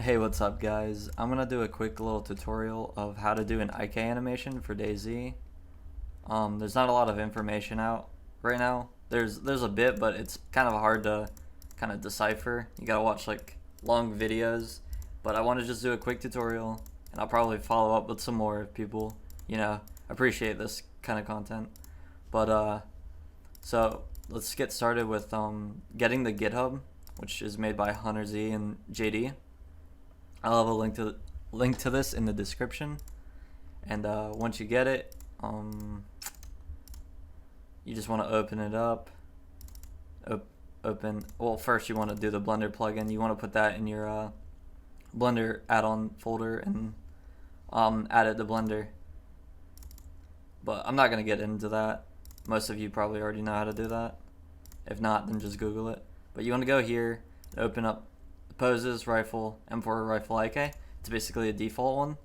Hey, what's up guys? I'm gonna do a quick little tutorial of how to do an IK animation for DayZ. There's not a lot of information out right now. There's a bit, but it's kind of hard to kind of decipher. You gotta watch like long videos, but I want to just do a quick tutorial, and I'll probably follow up with some more if people, appreciate this kind of content. So let's get started with getting the GitHub, which is made by Hunter Z and JD. I'll have a link to this in the description, and once you get it, you just want to open it up. Well, first you want to do the Blender plugin. You want to put that in your Blender add-on folder and add it to Blender. But I'm not gonna get into that. Most of you probably already know how to do that. If not, then just Google it. But you want to go here, open up poses rifle M4 rifle IK. It's basically a default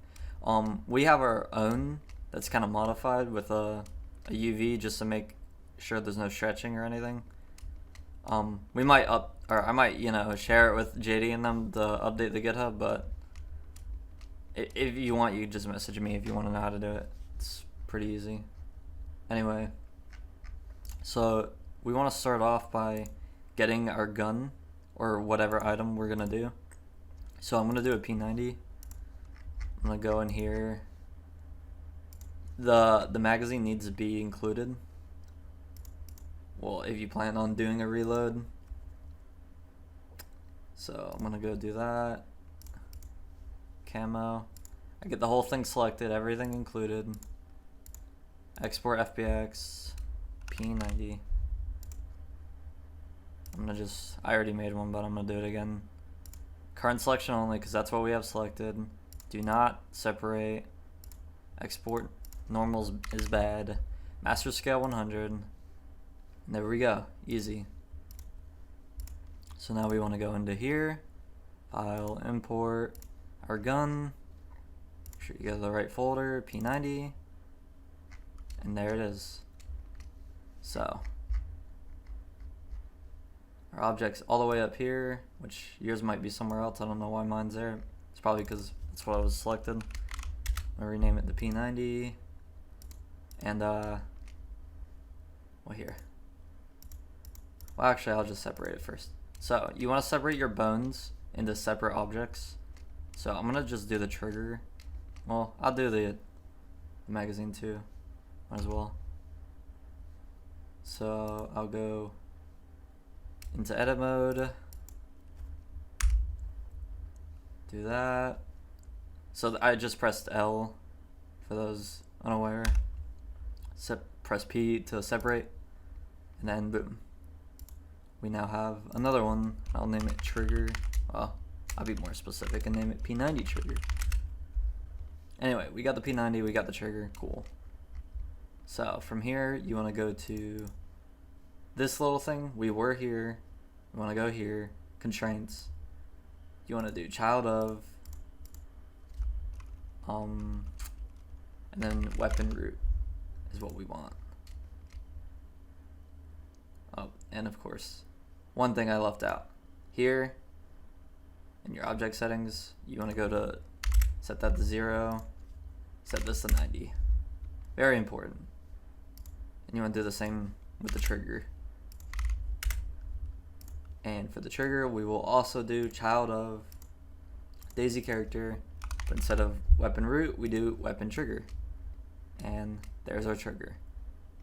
one. We have our own that's kind of modified with a UV just to make sure there's no stretching or anything. We might I might share it with JD and them to update the GitHub, but if you want, you just message me if you want to know how to do it. It's pretty easy. Anyway, so we want to start off by getting our gun or whatever item we're gonna do. So I'm gonna do a P90. I'm gonna go in here. The magazine needs to be included. Well, if you plan on doing a reload. So I'm gonna go do that. Camo. I get the whole thing selected, everything included. Export FBX, P90. I already made one, but I'm gonna do it again. Current selection only, because that's what we have selected. Do not separate. Export normals is bad. Master scale 100. And there we go, easy. So now we want to go into here, file, import our gun. Make sure you go to the right folder, P90, and there it is. So our object's all the way up here, which yours might be somewhere else. I don't know why mine's there. It's probably because that's what I was selected. I'm gonna rename it to P90, and well, here. Well, actually, I'll just separate it first. So you want to separate your bones into separate objects. So I'm gonna just do the trigger. Well, I'll do the magazine too. Might as well. So I'll go into edit mode. Do that. So I just pressed L for those unaware. Press P to separate, and then boom. We now have another one. I'll name it trigger. Well, I'll be more specific and name it P90 trigger. Anyway, we got the P90, we got the trigger, cool. So from here, you want to go to this little thing. We were here. You want to go here, constraints. You want to do child of, and then weapon root is what we want. Oh, and of course, one thing I left out. Here, in your object settings, you want to go to set that to 0, set this to 90. Very important. And you want to do the same with the trigger. And for the trigger, we will also do child of DayZ character, but instead of weapon root, we do weapon trigger. And there's our trigger.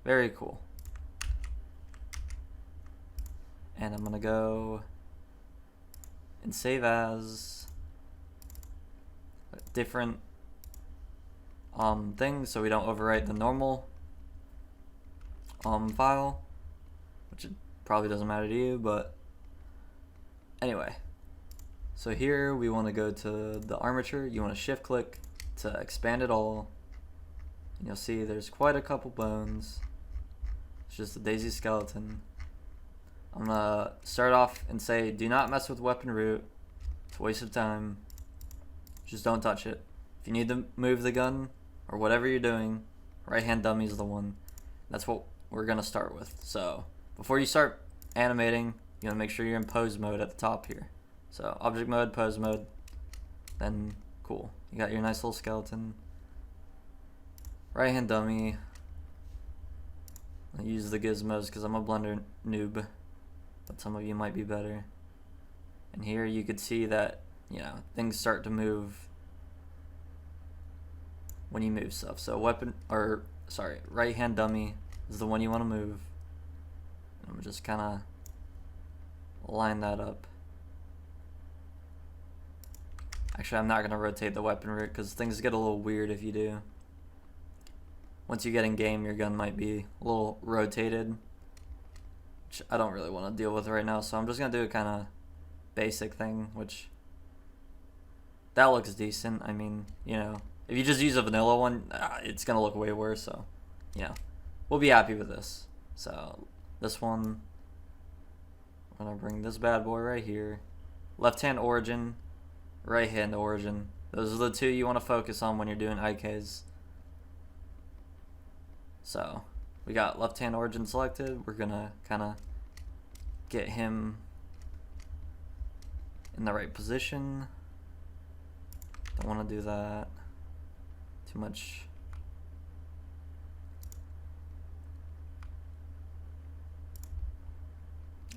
Very cool. And I'm gonna go and save as different things so we don't overwrite the normal file, which it probably doesn't matter to you, but anyway. So here we want to go to the armature. You want to shift click to expand it all, and you'll see there's quite a couple bones. It's just a DayZ skeleton. I'm gonna start off and say do not mess with weapon root. It's a waste of time. Just don't touch it. If you need to move the gun or whatever you're doing, right hand dummy is the one. That's what we're gonna start with. So before you start animating, you want to make sure you're in pose mode at the top here. So object mode, pose mode, then cool. You got your nice little skeleton. Right hand dummy. I use the gizmos because I'm a Blender noob, but some of you might be better. And here you could see that, you know, things start to move when you move stuff. So right hand dummy is the one you want to move. I'm just kind of line that up. Actually, I'm not going to rotate the weapon root because things get a little weird if you do. Once you get in game, your gun might be a little rotated, which I don't really want to deal with right now, so I'm just going to do a kind of basic thing, which that looks decent. I mean, you know, if you just use a vanilla one, it's going to look way worse, so, you know, we'll be happy with this. So, this one, I'm going to bring this bad boy right here. Left-hand origin, right-hand origin. Those are the two you want to focus on when you're doing IKs. So, we got left-hand origin selected. We're going to kind of get him in the right position. Don't want to do that too much.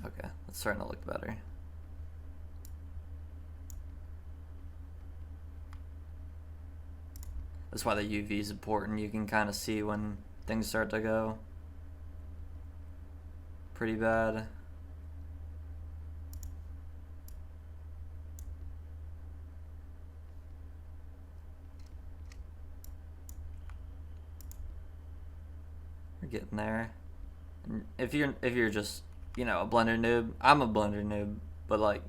Okay, that's starting to look better. That's why the UV is important. You can kind of see when things start to go pretty bad. We're getting there. And if you're just, you know, a Blender noob, I'm a Blender noob, but like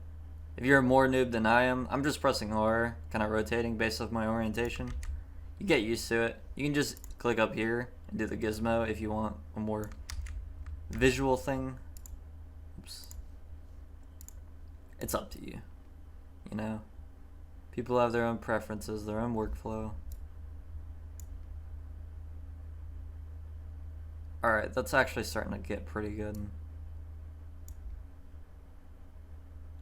if you're more noob than I am, I'm just pressing R, kind of rotating based off my orientation. You get used to it. You can just click up here and do the gizmo if you want a more visual thing. Oops. It's up to you. You know? People have their own preferences, their own workflow. Alright, that's actually starting to get pretty good.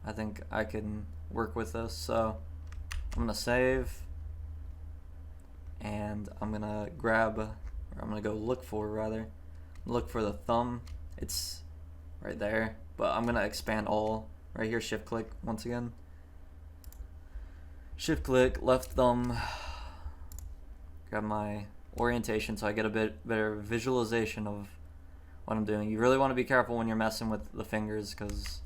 I think I can work with this, so I'm gonna save. And I'm gonna grab, or I'm gonna go look for the thumb. It's right there, but I'm gonna expand all right here. Shift click once again. Shift click, left thumb. Grab my orientation so I get a bit better visualization of what I'm doing. You really want to be careful when you're messing with the fingers because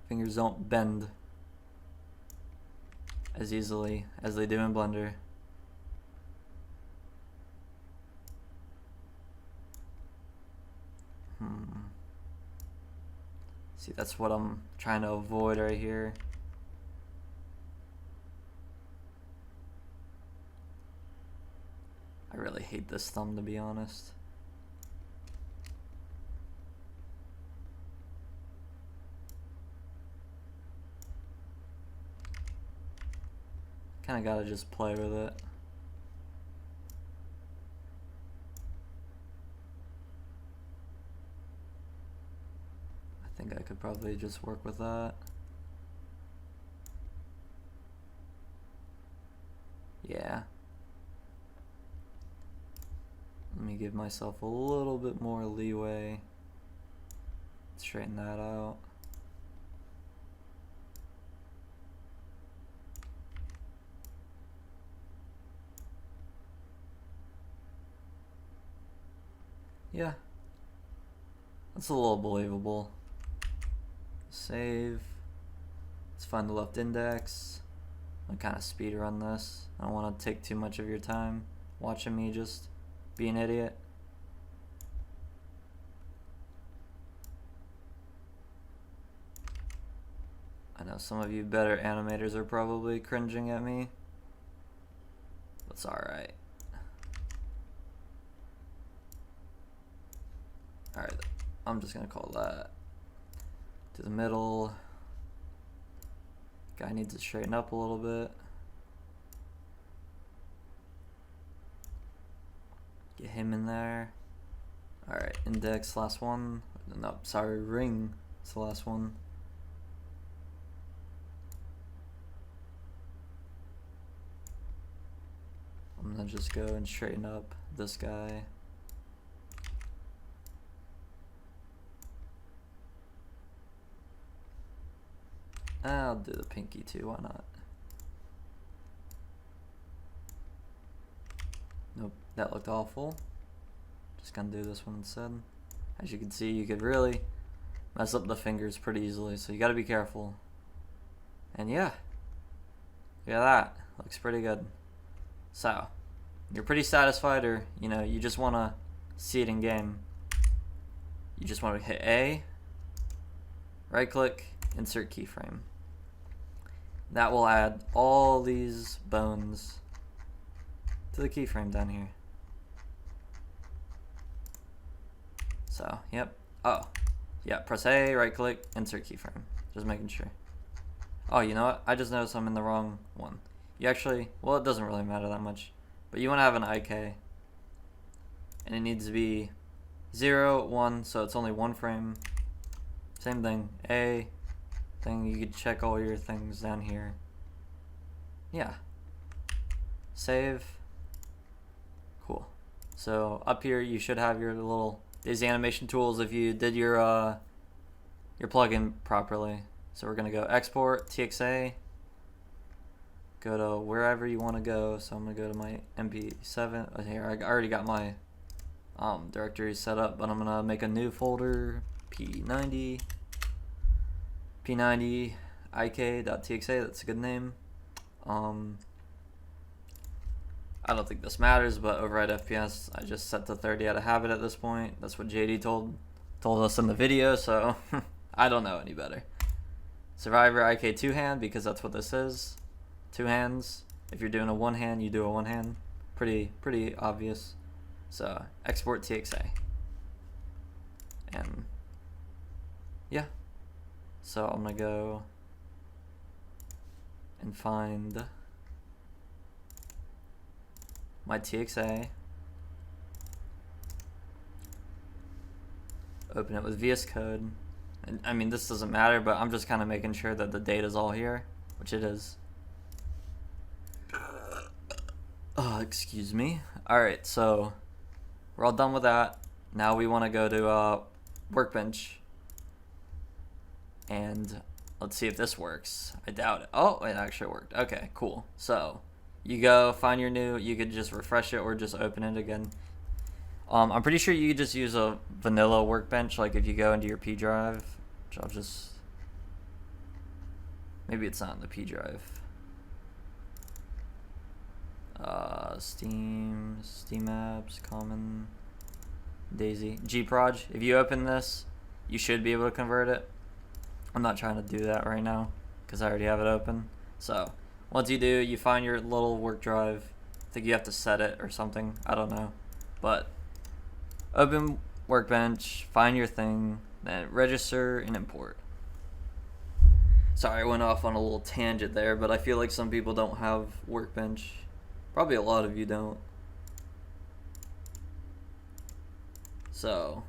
fingers don't bend as easily as they do in Blender. See, that's what I'm trying to avoid right here. I really hate this thumb, to be honest. Kinda gotta just play with it. I think I could probably just work with that. Yeah. Let me give myself a little bit more leeway. Straighten that out. Yeah. That's a little believable. Save. Let's find the left index. I'm kind of speed run this. I don't want to take too much of your time watching me just be an idiot. I know some of you better animators are probably cringing at me. That's alright. Alright, I'm just gonna call that to the middle. Guy needs to straighten up a little bit. Get him in there. Alright, index, last one. No, sorry, ring is the last one. I'm gonna just go and straighten up this guy. I'll do the pinky too, why not? Nope, that looked awful. Just gonna do this one instead. As you can see, you could really mess up the fingers pretty easily, so you gotta be careful. And yeah, look at that, looks pretty good. So, you're pretty satisfied, or you just wanna see it in game. You just wanna hit A, right click, insert keyframe. That will add all these bones to the keyframe down here. So, yep. Oh, yeah, press A, right click, insert keyframe. Just making sure. Oh, you know what? I just noticed I'm in the wrong one. You actually, well, it doesn't really matter that much, but you want to have an IK. And it needs to be 0, 1, so it's only one frame. Same thing, A, thing, you could check all your things down here. Yeah. Save. Cool. So up here you should have your little DayZ animation tools if you did your plugin properly. So we're gonna go export TXA, go to wherever you want to go. So I'm gonna go to my MP7 here. I already got my directory set up, but I'm gonna make a new folder, P90 ik.txa. That's a good name. I don't think this matters, but override FPS I just set to 30 out of habit at this point. That's what JD told us in the video, so I don't know any better. Survivor IK 2-hand, because that's what this is. 2 hands. If you're doing a 1-hand, you do a 1-hand. Pretty obvious. So export TXA. And yeah. So I'm gonna go and find my TXA, open it with VS Code, and I mean this doesn't matter, but I'm just kind of making sure that the data is all here, which it is. Excuse me. Alright, so we're all done with that. Now we want to go to Workbench. And let's see if this works. I doubt it. Oh, it actually worked. Okay, cool. So you go find your new, you could just refresh it or just open it again. I'm pretty sure you could just use a vanilla Workbench, like if you go into your P drive, which I'll just, maybe it's not in the P drive. Steam apps, common, DayZ, gproj. If you open this, you should be able to convert it. I'm not trying to do that right now because I already have it open. So once you do, you find your little work drive. I think you have to set it or something. I don't know. But open Workbench, find your thing, then register and import. Sorry, I went off on a little tangent there, but I feel like some people don't have Workbench. Probably a lot of you don't. So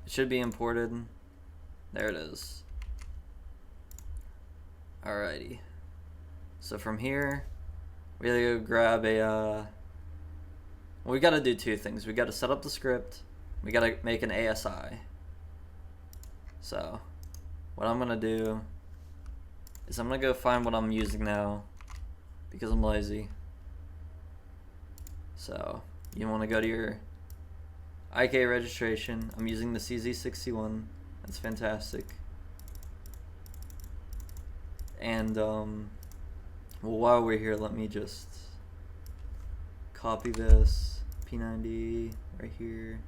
it should be imported. There it is. Alrighty. So from here, we gotta go grab a, well, we gotta do two things. We gotta set up the script. We gotta make an ASI. So what I'm gonna do is I'm gonna go find what I'm using now because I'm lazy. So you wanna go to your IK registration. I'm using the CZ61. That's fantastic. And well, while we're here, let me just copy this P90 right here,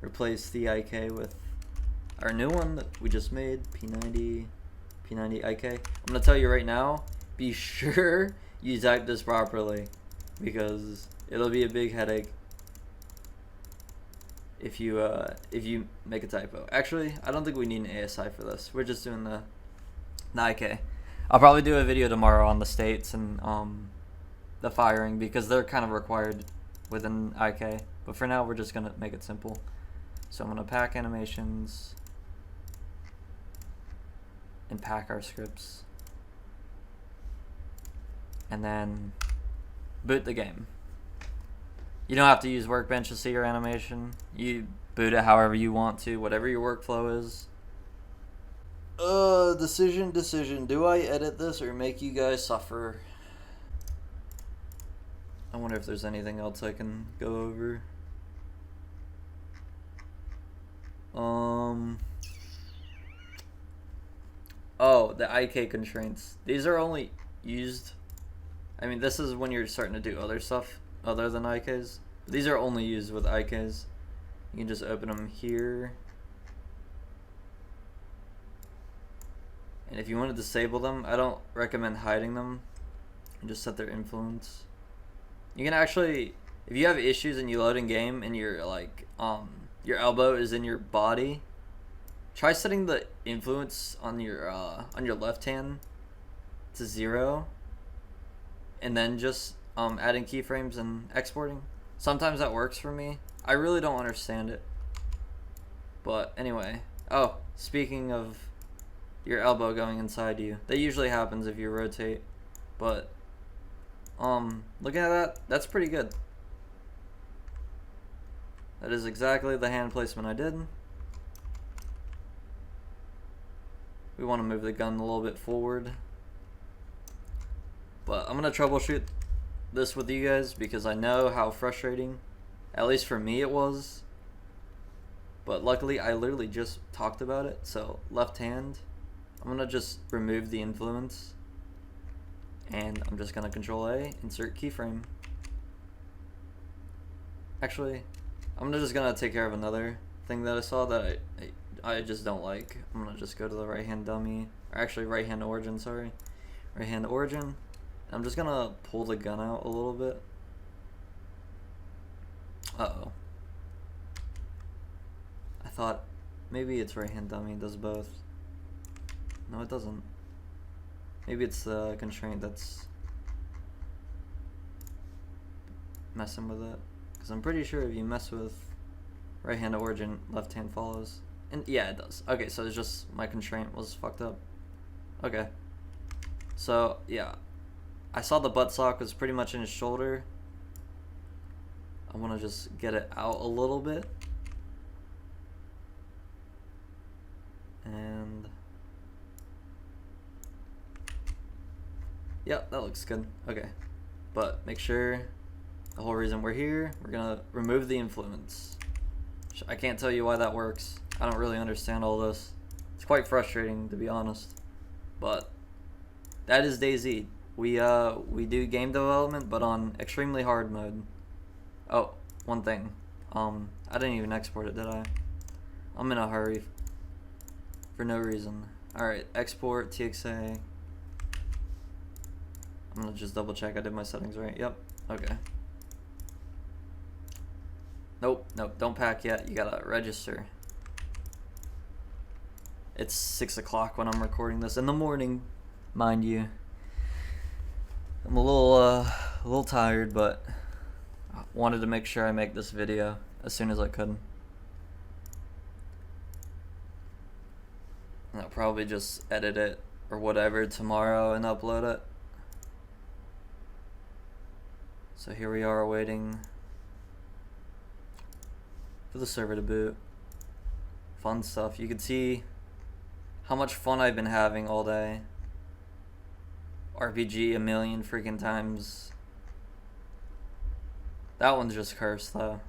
replace the IK with our new one that we just made, P90 IK. I'm gonna tell you right now, be sure you type this properly because it'll be a big headache if you make a typo. Actually, I don't think we need an ASI for this. We're just doing the IK. I'll probably do a video tomorrow on the states and the firing because they're kind of required within IK. But for now, we're just gonna make it simple. So I'm gonna pack animations and pack our scripts, and then boot the game. You don't have to use Workbench to see your animation. You boot it however you want to, whatever your workflow is. Decision. Do I edit this or make you guys suffer? I wonder if there's anything else I can go over. Oh, the IK constraints. These are only used, I mean, this is when you're starting to do other stuff other than IKs. These are only used with IKs. You can just open them here. And if you want to disable them, I don't recommend hiding them. And just set their influence. You can actually, if you have issues and you load in game and you're like, your elbow is in your body, try setting the influence on your left hand to 0, and then just adding keyframes and exporting. Sometimes that works for me. I really don't understand it, but anyway. Oh, speaking of your elbow going inside you, that usually happens if you rotate. But looking at that, that's pretty good. That is exactly the hand placement I did. We want to move the gun a little bit forward. But I'm going to troubleshoot this with you guys because I know how frustrating, at least for me, it was. But luckily, I literally just talked about it. So left hand, I'm going to just remove the influence. And I'm just going to Control A, insert keyframe. Actually, I'm just going to take care of another thing that I saw that I just don't like. I'm going to just go to the right hand dummy, or actually right hand origin, sorry. Right hand origin. I'm just going to pull the gun out a little bit. Uh-oh. I thought maybe it's right hand dummy, it does both. No, it doesn't. Maybe it's the constraint that's messing with it. Because I'm pretty sure if you mess with right hand origin, left hand follows. And yeah, it does. Okay, so it's just my constraint was fucked up. Okay. So, yeah. I saw the buttstock was pretty much in his shoulder. I want to just get it out a little bit. And yep, that looks good. Okay. But make sure the whole reason we're here, we're going to remove the influence. I can't tell you why that works. I don't really understand all this. It's quite frustrating, to be honest. But that is DayZ. We do game development, but on extremely hard mode. Oh, one thing. I didn't even export it, did I? I'm in a hurry for no reason. Alright, export TXA. I'm gonna just double check I did my settings right. Yep. Okay. Nope, don't pack yet. You gotta register. It's 6 o'clock when I'm recording this in the morning, mind you. I'm a little tired, but I wanted to make sure I make this video as soon as I could. And I'll probably just edit it or whatever tomorrow and upload it. So here we are waiting for the server to boot. Fun stuff. You can see how much fun I've been having all day. RPG a million freaking times. That one's just cursed though.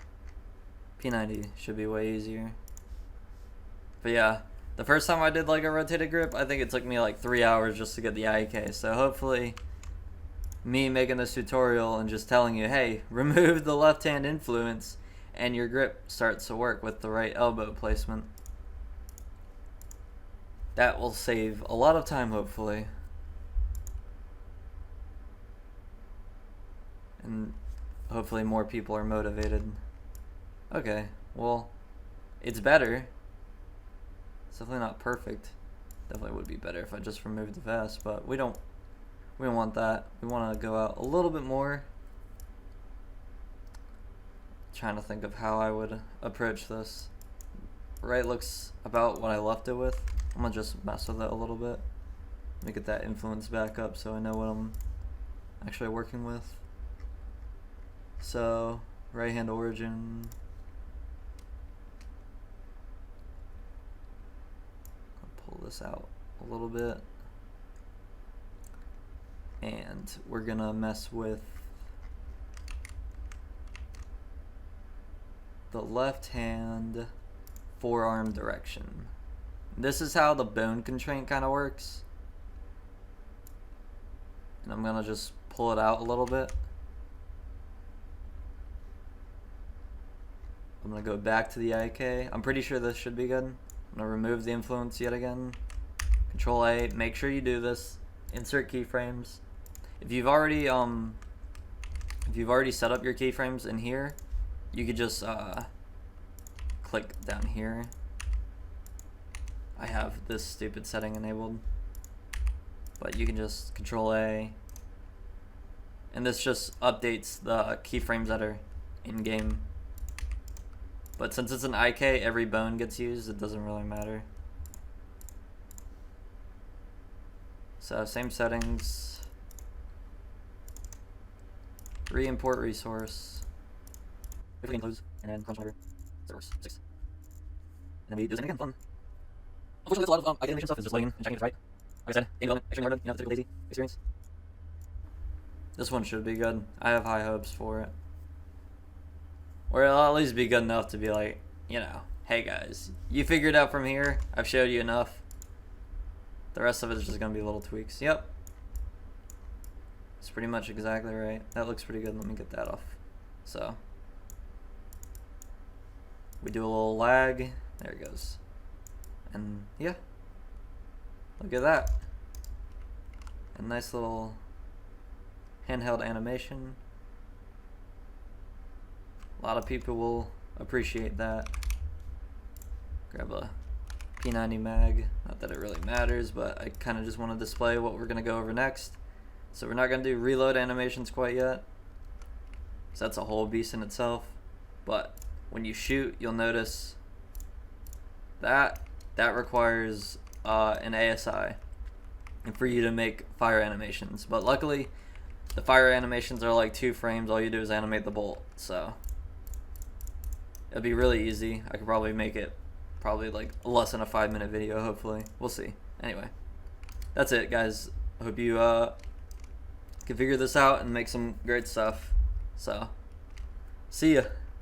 P90 should be way easier. But yeah, the first time I did like a rotated grip, I think it took me like 3 hours just to get the IK. So hopefully me making this tutorial and just telling you, hey, remove the left hand influence and your grip starts to work with the right elbow placement. That will save a lot of time, hopefully. And hopefully more people are motivated. Okay, well, it's better. It's definitely not perfect. Definitely would be better if I just removed the vest, but we don't want that. We want to go out a little bit more. Trying to think of how I would approach this. Right looks about what I left it with. I'm gonna just mess with it a little bit. Let me get that influence back up so I know what I'm actually working with. So right hand origin. I'll pull this out a little bit. And we're gonna mess with the left hand forearm direction. This is how the bone constraint kind of works. And I'm gonna just pull it out a little bit. I'm gonna go back to the IK. I'm pretty sure this should be good. I'm gonna remove the influence yet again. Control A, make sure you do this. Insert keyframes. If you've already set up your keyframes in here, you could just click down here. I have this stupid setting enabled, but you can just Control A, and this just updates the keyframes that are in game. But since it's an IK, every bone gets used. It doesn't really matter. So same settings. Re-import resource. If we includes, and then crunch marker. So it works. 6. And then we do this thing again. Fun. Unfortunately, there's a lot of IK animation stuff is just loading and checking if it's right. Like I said, game development, extremely hard, you know, the typical DayZ experience. This one should be good. I have high hopes for it. Or it'll at least be good enough to be like, you know, hey guys, you figured out from here. I've showed you enough. The rest of it is just gonna be little tweaks. Yep. It's pretty much exactly right. That looks pretty good. Let me get that off. So we do a little lag. There it goes. And yeah, look at that. A nice little handheld animation. A lot of people will appreciate that. Grab a P90 mag. Not that it really matters, but I kind of just want to display what we're going to go over next. So we're not going to do reload animations quite yet, so that's a whole beast in itself. But when you shoot, you'll notice that requires an ASI and for you to make fire animations. But luckily, the fire animations are like 2 frames. All you do is animate the bolt, so it'll be really easy. I could probably make it like less than a 5-minute video, hopefully. We'll see. Anyway, that's it, guys. I hope you can figure this out and make some great stuff. So, see ya.